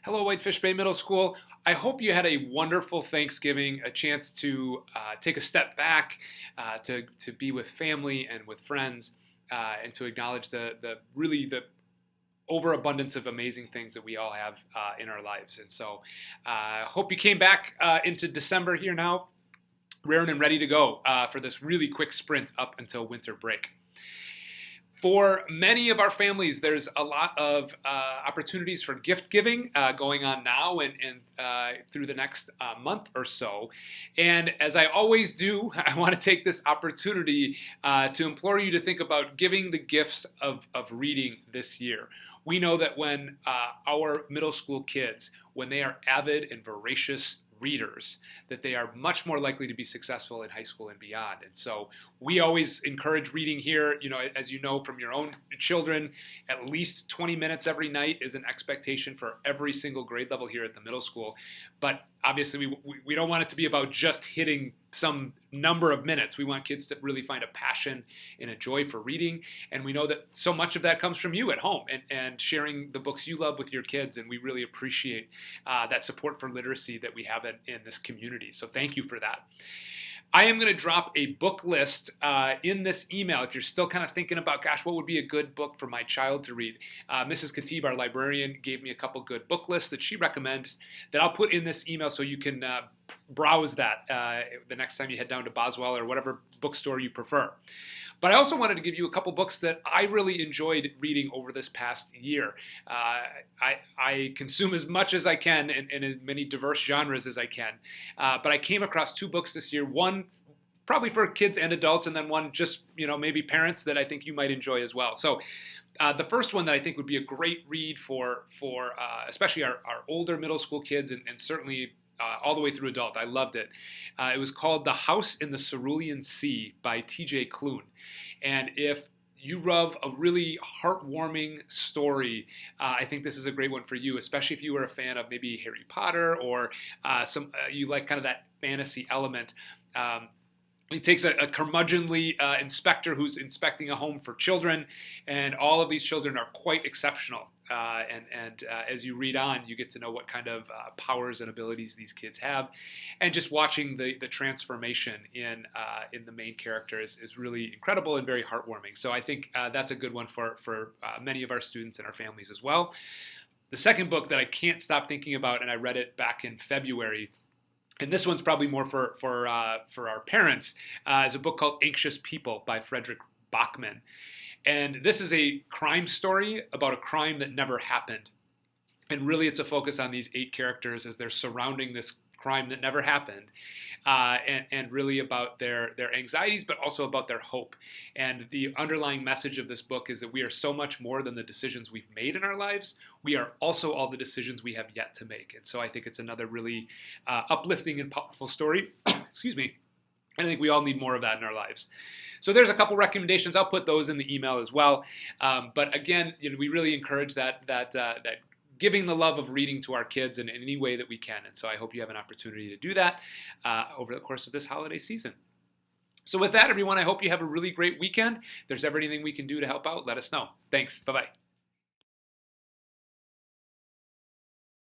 Hello, Whitefish Bay Middle School. I hope you had a wonderful Thanksgiving, a chance to take a step back, to be with family and with friends, and to acknowledge the overabundance of amazing things that we all have in our lives. And so, hope you came back into December here now, raring and ready to go for this really quick sprint up until winter break. For many of our families, there's a lot of opportunities for gift giving going on now and through the next month or so. And as I always do, I want to take this opportunity to implore you to think about giving the gifts of reading this year. We know that when our middle school kids, when they are avid and voracious readers, that they are much more likely to be successful in high school and beyond. And so we always encourage reading here. You know, as you know from your own children, at least 20 minutes every night is an expectation for every single grade level here at the middle school. But obviously we don't want it to be about just hitting some number of minutes. We want kids to really find a passion and a joy for reading. And we know that so much of that comes from you at home and sharing the books you love with your kids. And we really appreciate that support for literacy that we have in this community. So thank you for that. I am going to drop a book list in this email if you're still kind of thinking about, gosh, what would be a good book for my child to read. Mrs. Khatib, our librarian, gave me a couple good book lists that she recommends that I'll put in this email so you can browse that the next time you head down to Boswell or whatever bookstore you prefer. But I also wanted to give you a couple books that I really enjoyed reading over this past year. I consume as much as I can in as many diverse genres as I can. But I came across two books this year, one probably for kids and adults, and then one just, maybe parents that I think you might enjoy as well. So the first one that I think would be a great read for especially our older middle school kids and certainly all the way through adult. I loved it. It was called The House in the Cerulean Sea by T.J. Klune. And if you love a really heartwarming story, I think this is a great one for you, especially if you were a fan of maybe Harry Potter or you like kind of that fantasy element. He takes a curmudgeonly inspector who's inspecting a home for children, and all of these children are quite exceptional. And as you read on, you get to know what kind of powers and abilities these kids have, and just watching the transformation in the main character is really incredible and very heartwarming. So I think that's a good one for many of our students and our families as well. The second book that I can't stop thinking about, and I read it back in February, and this one's probably more for our parents, is a book called Anxious People by Frederick Bachman. And this is a crime story about a crime that never happened. And really it's a focus on these 8 characters as they're surrounding this crime that never happened, and really about their anxieties, but also about their hope. And the underlying message of this book is that we are so much more than the decisions we've made in our lives. We are also all the decisions we have yet to make. And so I think it's another really uplifting and powerful story. Excuse me. And I think we all need more of that in our lives. So there's a couple recommendations. I'll put those in the email as well. But again, we really encourage that giving the love of reading to our kids in any way that we can. And so I hope you have an opportunity to do that over the course of this holiday season. So with that, everyone, I hope you have a really great weekend. If there's ever anything we can do to help out, let us know. Thanks. Bye-bye.